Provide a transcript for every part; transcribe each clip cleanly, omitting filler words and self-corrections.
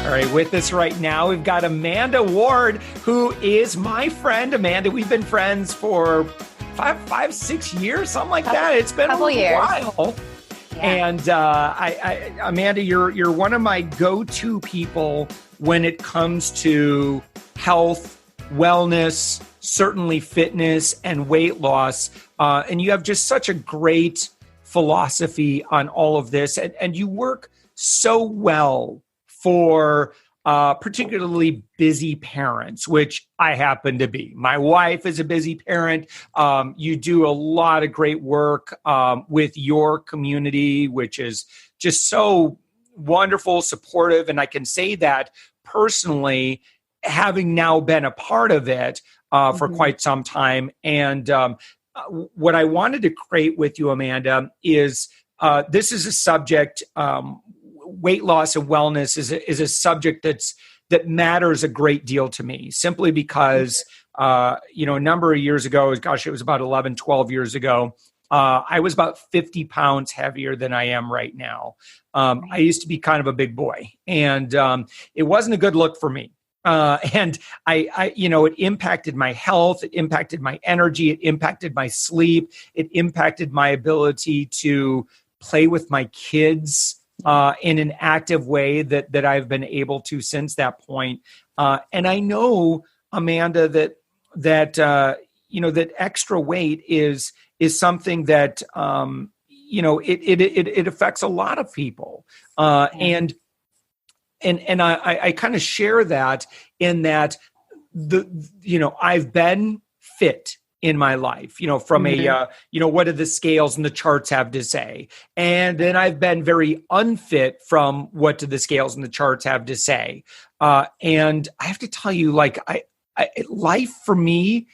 All right, with us right now, we've got Amanda Ward, who is my friend. Amanda, we've been friends for 6 years, something like that. It's been a while. Yeah. And Amanda, you're one of my go-to people when it comes to health, wellness, certainly fitness and weight loss. And you have just such a great philosophy on all of this. And you work so well for particularly busy parents, which I happen to be. My wife is a busy parent. You do a lot of great work with your community, which is just so wonderful, supportive. And I can say that personally, having now been a part of it for quite some time. And what I wanted to create with you, Amanda, is this is a subject, weight loss and wellness is a subject that matters a great deal to me, simply because, a number of years ago, it was about 11, 12 years ago, I was about 50 pounds heavier than I am right now. I used to be kind of a big boy, and it wasn't a good look for me. And it impacted my health, it impacted my energy, it impacted my sleep, it impacted my ability to play with my kids in an active way that I've been able to since that point. And I know, Amanda, that extra weight is something that, it affects a lot of people. And I kind of share that in that I've been fit in my life, from what do the scales and the charts have to say? And then I've been very unfit from what do the scales and the charts have to say? And I have to tell you, life for me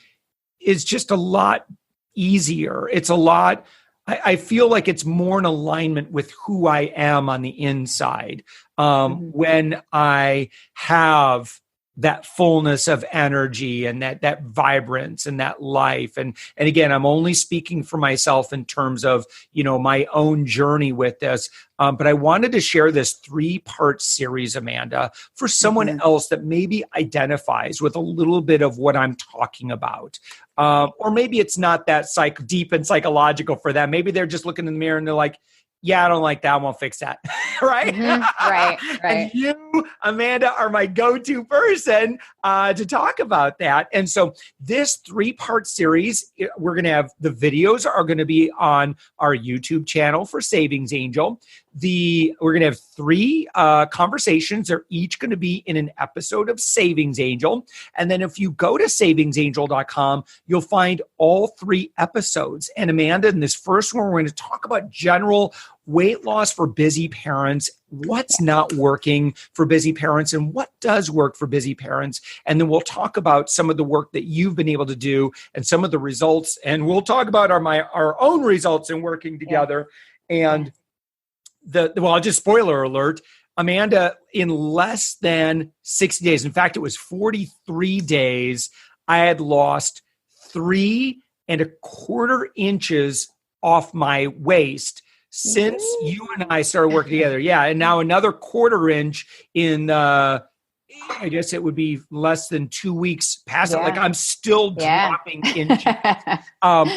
is just a lot easier. It's a lot, I feel like it's more in alignment with who I am on the inside when I have that fullness of energy and that vibrance and that life. And again, I'm only speaking for myself in terms of, my own journey with this. But I wanted to share this 3-part series, Amanda, for someone else that maybe identifies with a little bit of what I'm talking about. Or maybe it's not that deep and psychological for them. Maybe they're just looking in the mirror and they're like, yeah, I don't like that. I won't fix that. Right? Right. And you, Amanda, are my go-to person to talk about that. And so this 3-part series, we're going to have the videos are going to be on our YouTube channel for Savings Angel. We're going to have 3 conversations. They're each going to be in an episode of Savings Angel. And then if you go to savingsangel.com, you'll find all 3 episodes. And Amanda, in this first one, we're going to talk about general weight loss for busy parents, what's not working for busy parents and what does work for busy parents. And then we'll talk about some of the work that you've been able to do and some of the results. And we'll talk about our own results in working together. Yeah. And just spoiler alert, Amanda, in less than 60 days, in fact, it was 43 days, I had lost 3.25 inches off my waist since you and I started working together. Yeah. And now another 1/4 inch in, I guess it would be less than 2 weeks past it. Like I'm still dropping inches,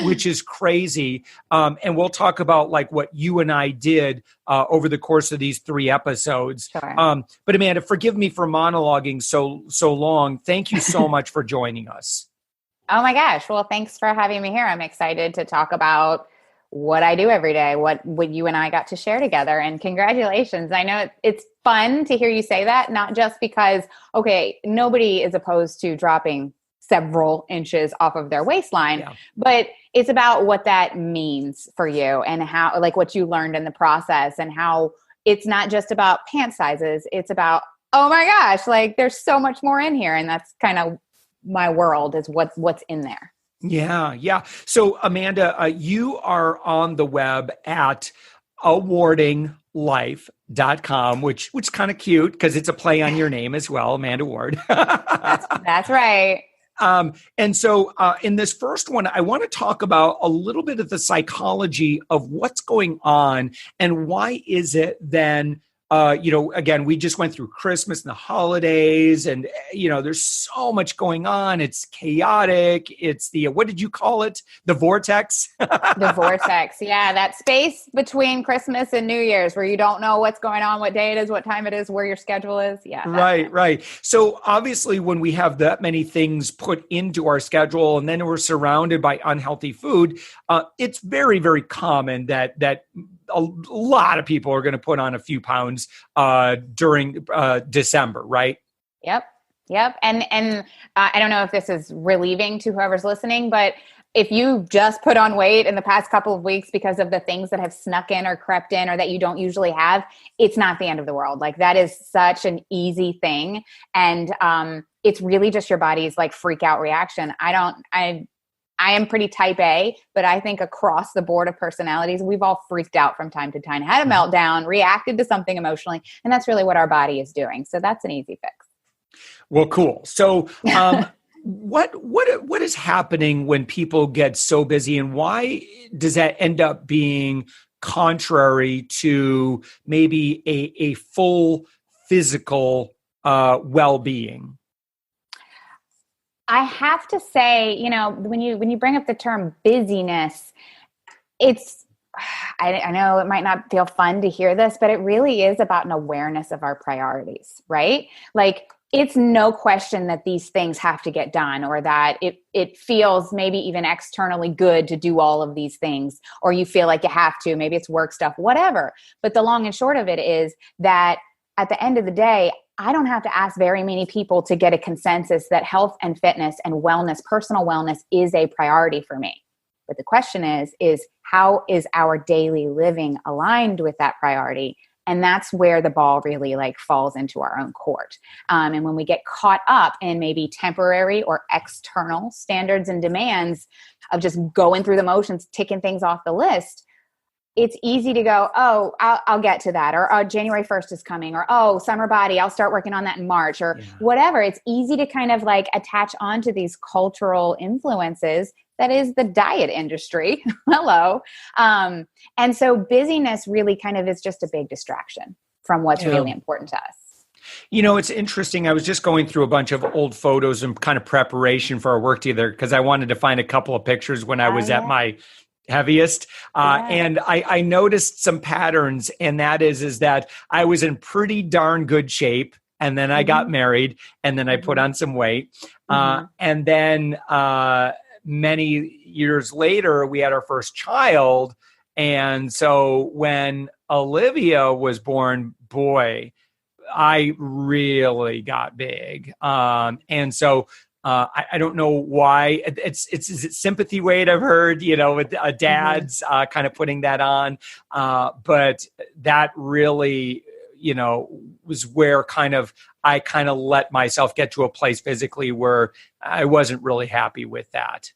which is crazy. And we'll talk about what you and I did over the course of these 3 episodes. Sure. But Amanda, forgive me for monologuing so long. Thank you so much for joining us. Oh my gosh. Well, thanks for having me here. I'm excited to talk about what I do every day, what you and I got to share together. And congratulations. I know it's fun to hear you say that, not just because, nobody is opposed to dropping several inches off of their waistline, but it's about what that means for you and how, what you learned in the process and how it's not just about pant sizes. It's about, oh my gosh, there's so much more in here. And that's kind of my world is what's in there. Yeah. So Amanda, you are on the web at awardinglife.com, which is kind of cute because it's a play on your name as well, Amanda Ward. That's right. And so in this first one, I want to talk about a little bit of the psychology of what's going on and why is it then again, we just went through Christmas and the holidays, and there's so much going on. It's chaotic. It's what did you call it? The vortex. The vortex. Yeah, that space between Christmas and New Year's where you don't know what's going on, what day it is, what time it is, where your schedule is. Yeah. Right. So obviously, when we have that many things put into our schedule, and then we're surrounded by unhealthy food, it's very, very common that a lot of people are going to put on a few pounds during December, right? Yep. And I don't know if this is relieving to whoever's listening, but if you just put on weight in the past couple of weeks because of the things that have snuck in or crept in or that you don't usually have, it's not the end of the world. Like, that is such an easy thing. And it's really just your body's like freak out reaction. I am pretty type A, but I think across the board of personalities, we've all freaked out from time to time, had a meltdown, reacted to something emotionally, and that's really what our body is doing. So that's an easy fix. Well, cool. So what is happening when people get so busy, and why does that end up being contrary to maybe a full physical well-being? I have to say, when you bring up the term busyness, it's, I know it might not feel fun to hear this, but it really is about an awareness of our priorities, right? Like, it's no question that these things have to get done, or that it feels maybe even externally good to do all of these things, or you feel like you have to, maybe it's work stuff, whatever. But the long and short of it is that at the end of the day, I don't have to ask very many people to get a consensus that health and fitness and wellness, personal wellness, is a priority for me. But the question is how is our daily living aligned with that priority? And that's where the ball really falls into our own court. And when we get caught up in maybe temporary or external standards and demands of just going through the motions, ticking things off the list, it's easy to go, oh, I'll get to that. Or, oh, January 1st is coming. Or, oh, summer body, I'll start working on that in March, or whatever. It's easy to kind of attach onto these cultural influences that is the diet industry. Hello. And so busyness really kind of is just a big distraction from what's really important to us. It's interesting. I was just going through a bunch of old photos and kind of preparation for our work together, because I wanted to find a couple of pictures when I was at my heaviest. And I noticed some patterns, and that is that I was in pretty darn good shape. And then I got married, and then I put on some weight. And then many years later, we had our first child. And so when Olivia was born, boy, I really got big. And so I don't know why. It's sympathy weight, I've heard, with dads kind of putting that on. But that really, was where I kind of let myself get to a place physically where I wasn't really happy with that.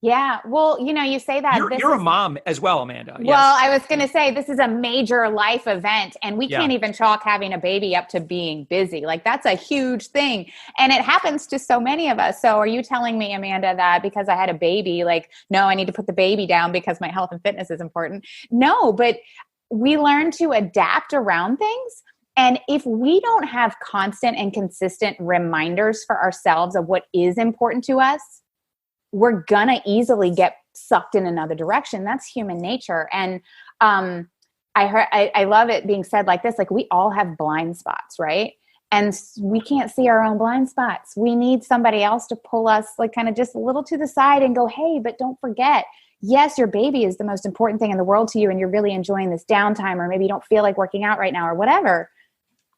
Yeah. Well, you say that. You're a mom as well, Amanda. Yes. Well, I was going to say, this is a major life event, and we can't even chalk having a baby up to being busy. That's a huge thing. And it happens to so many of us. So are you telling me, Amanda, that because I had a baby, no, I need to put the baby down because my health and fitness is important? No, but we learn to adapt around things. And if we don't have constant and consistent reminders for ourselves of what is important to us, we're gonna easily get sucked in another direction. That's human nature. And I love it being said like this, we all have blind spots, right? And we can't see our own blind spots. We need somebody else to pull us kind of just a little to the side and go, hey, but don't forget, yes, your baby is the most important thing in the world to you, and you're really enjoying this downtime, or maybe you don't feel like working out right now or whatever.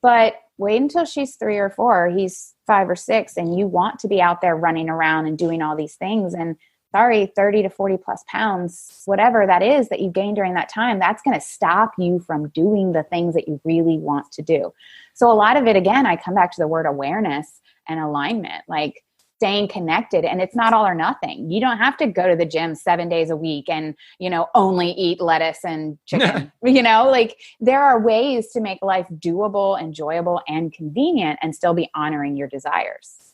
But wait until she's 3 or 4, he's 5 or 6, and you want to be out there running around and doing all these things. And 30 to 40 plus pounds, whatever that is that you gained during that time, that's going to stop you from doing the things that you really want to do. So a lot of it, again, I come back to the word awareness and alignment, staying connected. And it's not all or nothing. You don't have to go to the gym 7 days a week and, only eat lettuce and chicken. There are ways to make life doable, enjoyable, and convenient, and still be honoring your desires.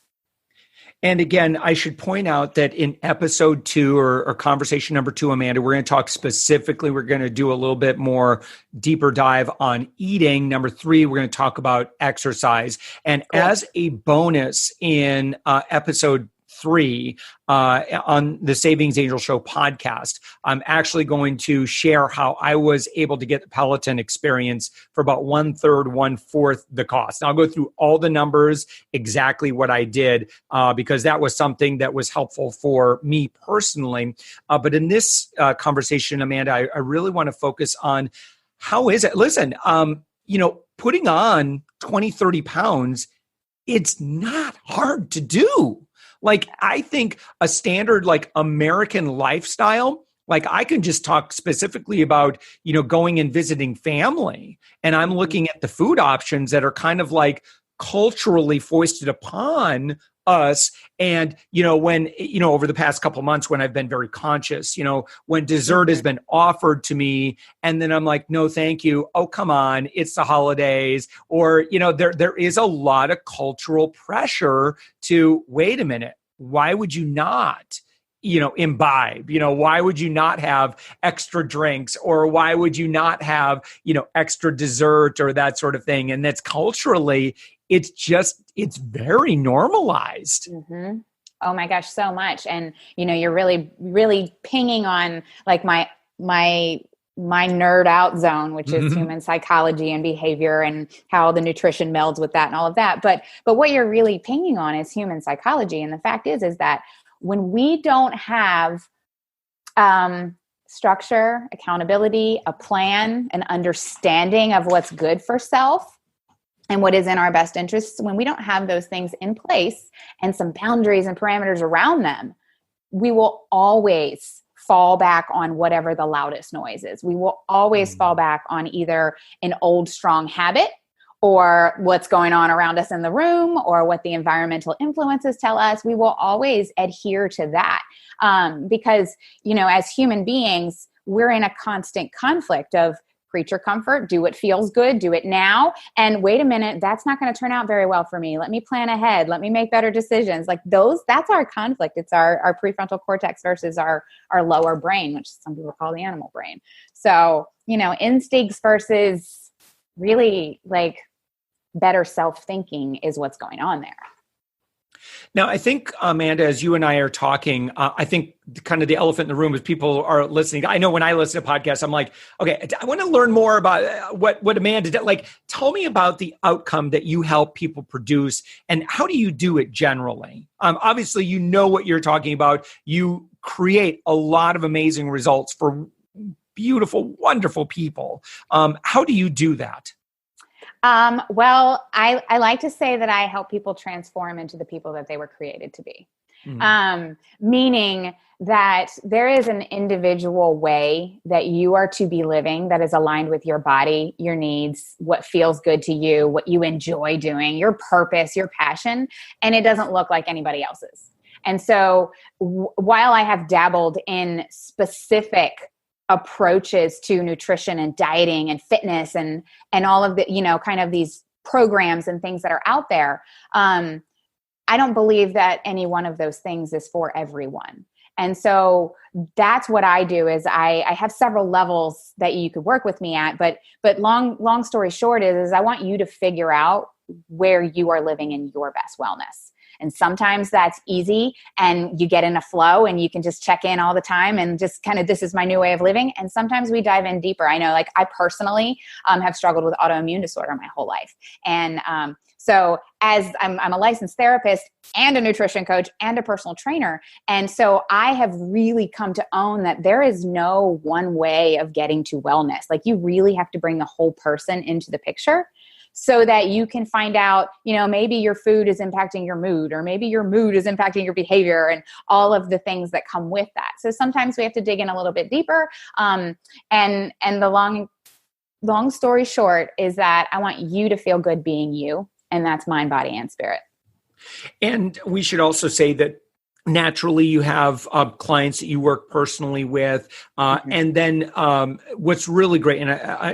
And again, I should point out that in episode 2 or conversation number 2, Amanda, we're going to talk specifically, we're going to do a little bit more deeper dive on eating. Number 3, we're going to talk about exercise. And as a bonus in episode 3 on the Savings Angel Show podcast, I'm actually going to share how I was able to get the Peloton experience for about 1/3, 1/4 the cost. Now, I'll go through all the numbers, exactly what I did, because that was something that was helpful for me personally. But in this conversation, Amanda, I really want to focus on how is it? Listen, putting on 20, 30 pounds, it's not hard to do. Like, I think a standard like American lifestyle, like I can just talk specifically about, going and visiting family. And I'm looking at the food options that are kind of like culturally foisted upon us. And, when, over the past couple of months when I've been very conscious, when dessert has been offered to me and then I'm like, no, thank you. Oh, come on. It's the holidays. Or, there is a lot of cultural pressure to, wait a minute, why would you not, imbibe? Why would you not have extra drinks, or why would you not have, extra dessert or that sort of thing? And that's culturally, it's very normalized. Mm-hmm. Oh my gosh, so much. And, you're really, really pinging on like my nerd out zone, which is human psychology and behavior and how the nutrition melds with that and all of that. But what you're really pinging on is human psychology. And the fact is that when we don't have structure, accountability, a plan, an understanding of what's good for self and what is in our best interests, when we don't have those things in place and some boundaries and parameters around them, we will always fall back on whatever the loudest noise is. We will always fall back on either an old strong habit or what's going on around us in the room or what the environmental influences tell us. We will always adhere to that because, as human beings, we're in a constant conflict of creature comfort, do what feels good, do it now. And wait a minute, that's not going to turn out very well for me. Let me plan ahead. Let me make better decisions. Like that's our conflict. It's our prefrontal cortex versus our lower brain, which some people call the animal brain. So, instincts versus really like better self-thinking is what's going on there. Now, I think, Amanda, as you and I are talking, I think kind of the elephant in the room is people are listening. I know when I listen to podcasts, I'm like, okay, I want to learn more about what Amanda did. Like, tell me about the outcome that you help people produce and how do you do it generally? Obviously, you know what you're talking about. You create a lot of amazing results for beautiful, wonderful people. How do you do that? Well, I like to say that I help people transform into the people that they were created to be. Meaning that there is an individual way that you are to be living that is aligned with your body, your needs, what feels good to you, what you enjoy doing, your purpose, your passion, and it doesn't look like anybody else's. And so while I have dabbled in specific approaches to nutrition and dieting and fitness and all of the, kind of these programs and things that are out there, I don't believe that any one of those things is for everyone. And so that's what I do is I have several levels that you could work with me at, but long story short is I want you to figure out where you are living in your best wellness. And sometimes that's easy and you get in a flow and you can just check in all the time and just kind of, this is my new way of living. And sometimes we dive in deeper. I know, like I personally have struggled with autoimmune disorder my whole life. And so as I'm a licensed therapist and a nutrition coach and a personal trainer. And so I have really come to own that there is no one way of getting to wellness. Like you really have to bring the whole person into the picture, so that you can find out, maybe your food is impacting your mood, or maybe your mood is impacting your behavior and all of the things that come with that. So sometimes we have to dig in a little bit deeper. And the long story short is that I want you to feel good being you. And that's mind, body, and spirit. And we should also say that naturally you have clients that you work personally with. And then what's really great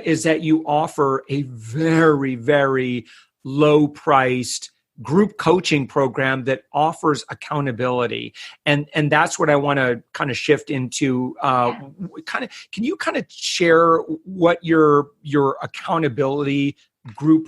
is that you offer a very, very low priced group coaching program that offers accountability. And that's what I want to kind of shift into. Can you kind of share what your accountability group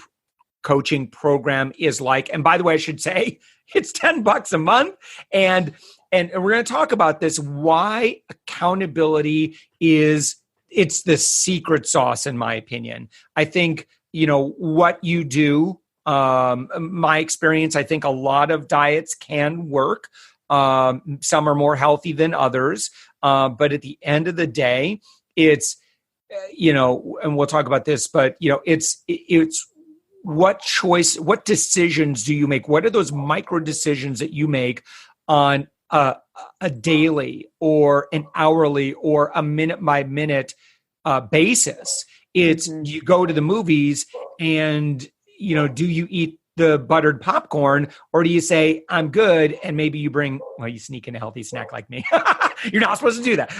coaching program is like? And by the way, I should say it's $10 a month. And we're going to talk about this, why accountability it's the secret sauce, in my opinion. I think, what you do, my experience, I think a lot of diets can work. Some are more healthy than others. But at the end of the day, it's, and we'll talk about this, but, it's what decisions do you make? What are those micro decisions that you make on a daily or an hourly or a minute by minute basis? It's you go to the movies and, do you eat the buttered popcorn, or do you say, I'm good, and maybe you you sneak in a healthy snack like me. You're not supposed to do that.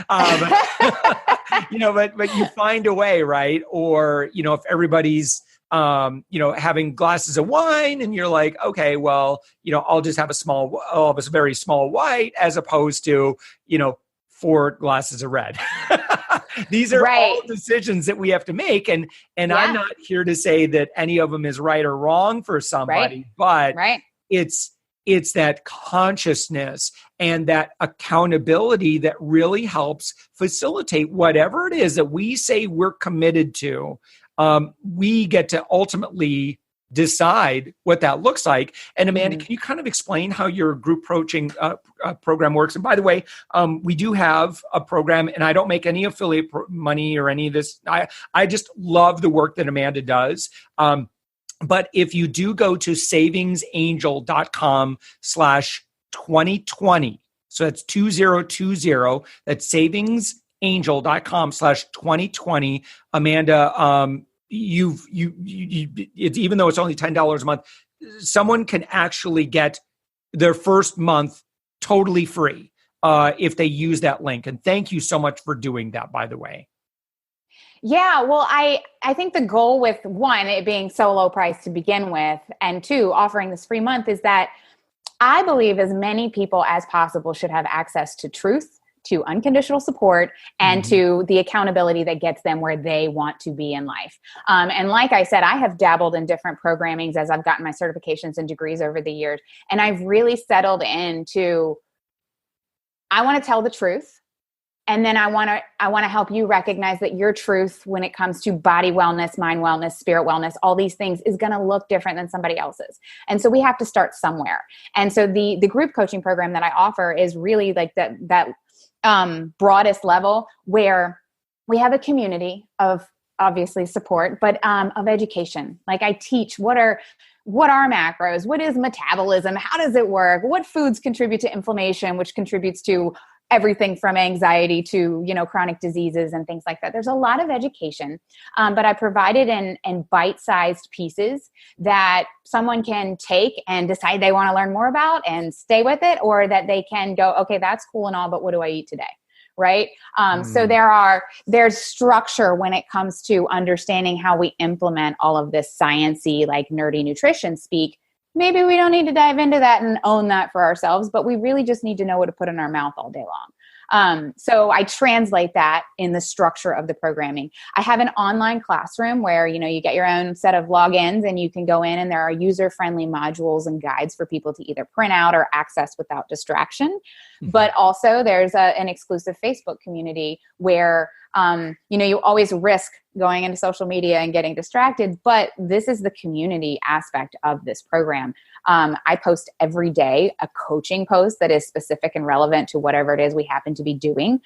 But you find a way, right? Or, if everybody's having glasses of wine and you're like, okay, well, I'll just have a very small white as opposed to, 4 glasses of red. These are all decisions that we have to make. And I'm not here to say that any of them is right or wrong for somebody, but it's that consciousness and that accountability that really helps facilitate whatever it is that we say we're committed to. We get to ultimately decide what that looks like. And Amanda, can you kind of explain how your group coaching program works? And by the way, we do have a program, and I don't make any affiliate money or any of this. I just love the work that Amanda does. But if you do go to savingsangel.com/2020, so that's 2020, that's savingsangel.com/2020. Amanda, even though it's only $10 a month, someone can actually get their first month totally free if they use that link. And thank you so much for doing that, by the way. Yeah, well, I think the goal with one, it being so low price to begin with, and two, offering this free month, is that I believe as many people as possible should have access to truth, to unconditional support, and to the accountability that gets them where they want to be in life. And like I said, I have dabbled in different programmings as I've gotten my certifications and degrees over the years. And I've really settled into, I want to tell the truth. And then I want to help you recognize that your truth, when it comes to body wellness, mind wellness, spirit wellness, all these things, is going to look different than somebody else's. And so we have to start somewhere. And so the group coaching program that I offer is really like that broadest level, where we have a community of obviously support, but of education. Like I teach what are macros, what is metabolism, how does it work, what foods contribute to inflammation, which contributes to everything from anxiety to, chronic diseases and things like that. There's a lot of education, but I provide it in bite-sized pieces that someone can take and decide they want to learn more about and stay with it, or that they can go, okay, that's cool and all, but what do I eat today? Right? So there's structure when it comes to understanding how we implement all of this sciencey, like nerdy nutrition speak. Maybe we don't need to dive into that and own that for ourselves, but we really just need to know what to put in our mouth all day long. So I translate that in the structure of the programming. I have an online classroom where, you get your own set of logins and you can go in, and there are user-friendly modules and guides for people to either print out or access without distraction. But also there's an exclusive Facebook community where, you always risk going into social media and getting distracted, but this is the community aspect of this program. I post every day a coaching post that is specific and relevant to whatever it is we happen to be doing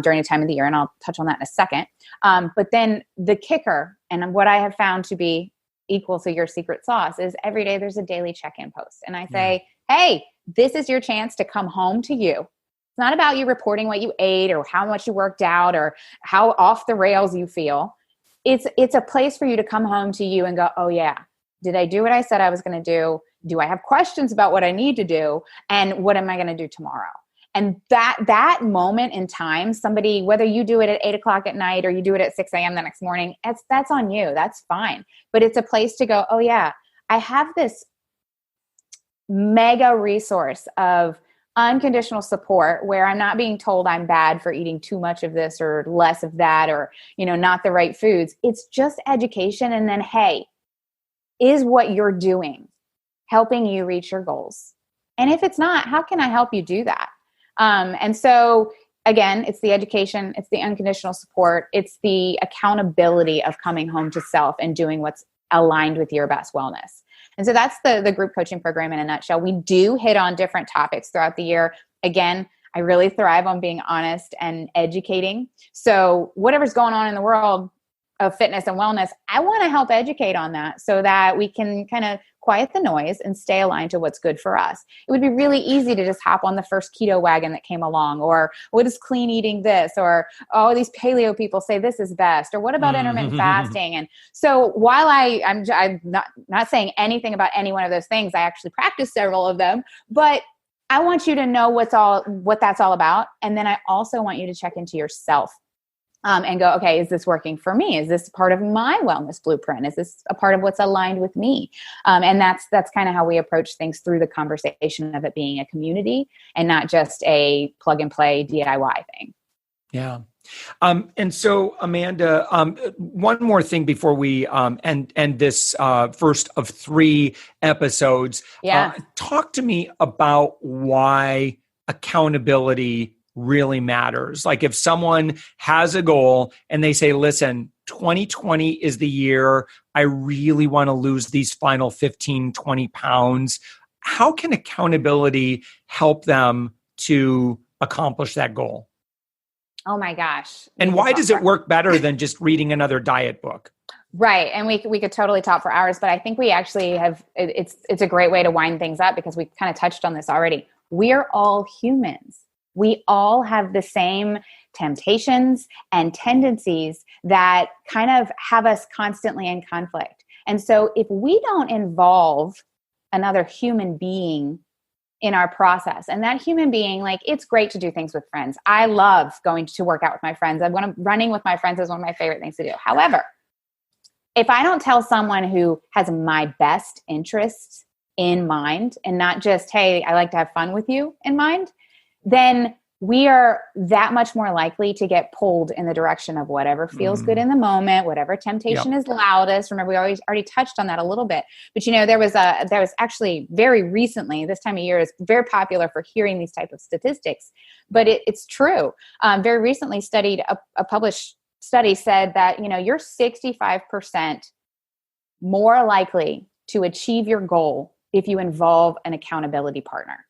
during a time of the year, and I'll touch on that in a second. But then the kicker, and what I have found to be equal to your secret sauce, is every day there's a daily check-in post. And I say, hey, this is your chance to come home to you. It's not about you reporting what you ate or how much you worked out or how off the rails you feel. It's a place for you to come home to you and go, oh yeah, did I do what I said I was going to do? Do I have questions about what I need to do? And what am I going to do tomorrow? And that moment in time, somebody, whether you do it at 8:00 at night or you do it at 6 a.m. the next morning, that's on you. That's fine. But it's a place to go, oh yeah, I have this mega resource of unconditional support where I'm not being told I'm bad for eating too much of this or less of that, or, not the right foods. It's just education. And then, hey, is what you're doing helping you reach your goals? And if it's not, how can I help you do that? And so again, it's the education, it's the unconditional support, it's the accountability of coming home to self and doing what's aligned with your best wellness. And so that's the group coaching program in a nutshell. We do hit on different topics throughout the year. Again, I really thrive on being honest and educating. So whatever's going on in the world of fitness and wellness, I want to help educate on that so that we can kind of quiet the noise and stay aligned to what's good for us. It would be really easy to just hop on the first keto wagon that came along, or what is clean eating this, or, oh, these paleo people say this is best, or what about intermittent fasting? And so while I'm not saying anything about any one of those things, I actually practice several of them, but I want you to know what that's all about. And then I also want you to check into yourself. And go, okay, is this working for me? Is this part of my wellness blueprint? Is this a part of what's aligned with me? And that's kind of how we approach things through the conversation of it being a community and not just a plug and play DIY thing. Yeah. And so, Amanda, one more thing before we end this first of 3 episodes. Yeah. Talk to me about why accountability really matters. Like if someone has a goal and they say, listen, 2020 is the year I really want to lose these final 15, 20 pounds. How can accountability help them to accomplish that goal? Oh my gosh. And why does it work better than just reading another diet book? Right. And we could totally talk for hours, but I think we actually have, it's a great way to wind things up because we kind of touched on this already. We are all humans. We all have the same temptations and tendencies that kind of have us constantly in conflict. And so if we don't involve another human being in our process, and that human being, like, it's great to do things with friends. I love going to work out with my friends. Running with my friends is one of my favorite things to do. However, if I don't tell someone who has my best interests in mind and not just, hey, I like to have fun with you in mind, then we are that much more likely to get pulled in the direction of whatever feels good in the moment, whatever temptation is loudest. Remember, we already touched on that a little bit. But, there was actually very recently, this time of year is very popular for hearing these type of statistics, but it's true. Very recently a published study said that, you're 65% more likely to achieve your goal if you involve an accountability partner.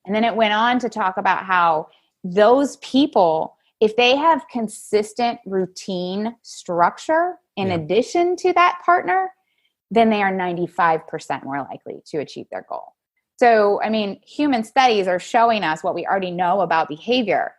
And then it went on to talk about how those people, if they have consistent routine structure in addition to that partner, then they are 95% more likely to achieve their goal. So, human studies are showing us what we already know about behavior.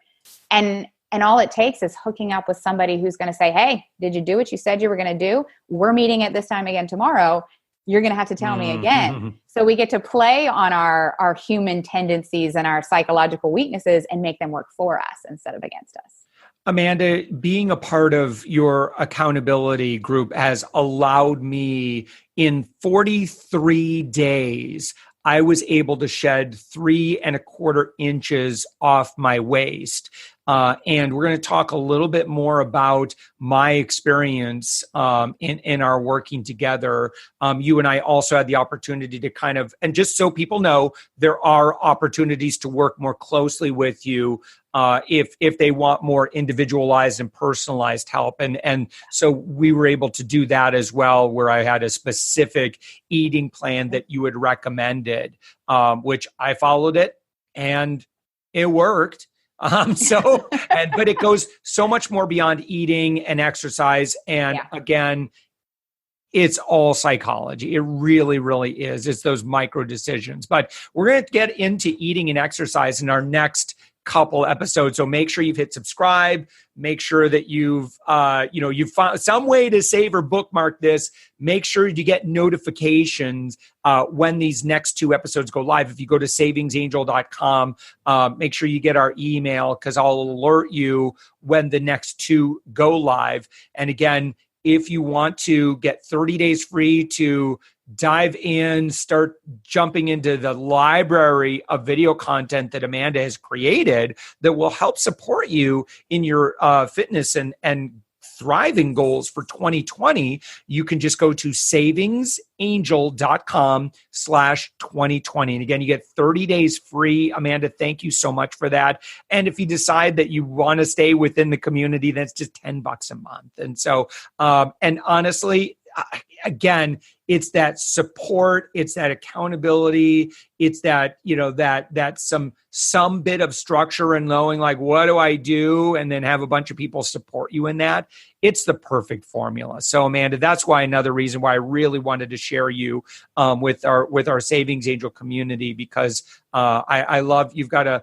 And all it takes is hooking up with somebody who's going to say, hey, did you do what you said you were going to do? We're meeting at this time again tomorrow. You're going to have to tell me again. So we get to play on our human tendencies and our psychological weaknesses and make them work for us instead of against us. Amanda, being a part of your accountability group has allowed me in 43 days, I was able to shed 3.25 inches off my waist. And we're going to talk a little bit more about my experience in our working together. You and I also had the opportunity to and just so people know, there are opportunities to work more closely with you if they want more individualized and personalized help. And so we were able to do that as well, where I had a specific eating plan that you had recommended, which I followed it and it worked. But it goes so much more beyond eating and exercise. And again, it's all psychology. It really, really is. It's those micro decisions. But we're going to get into eating and exercise in our next couple episodes. So make sure you've hit subscribe. Make sure that you've found some way to save or bookmark this. Make sure you get notifications when these next 2 episodes go live. If you go to savingsangel.com, make sure you get our email because I'll alert you when the next 2 go live. And again, if you want to get 30 days free to dive in, start jumping into the library of video content that Amanda has created that will help support you in your fitness and thriving goals for 2020, you can just go to savingsangel.com/2020. And again, you get 30 days free. Amanda, thank you so much for that. And if you decide that you want to stay within the community, that's just $10 a month. And so, and honestly, again, it's that support, it's that accountability, it's that, that some bit of structure and knowing like, what do I do? And then have a bunch of people support you in that. It's the perfect formula. So Amanda, that's why another reason why I really wanted to share you with our Savings Angel community, because I love, you've got a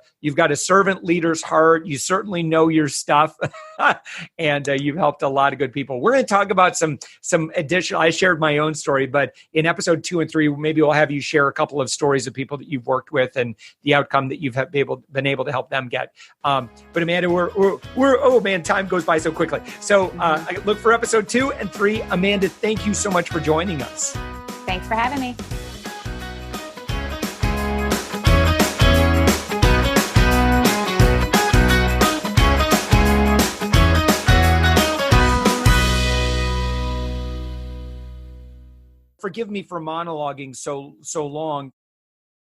servant leader's heart. You certainly know your stuff and you've helped a lot of good people. We're going to talk about some additional, I shared my own story, but in episode 2 and 3, maybe we'll have you share a couple of stories of people that you've worked with and the outcome that you've been able to help them get. But Amanda, oh man, time goes by so quickly. So I look for episode 2 and 3. Amanda, thank you so much for joining us. Thanks for having me. Forgive me for monologuing so long.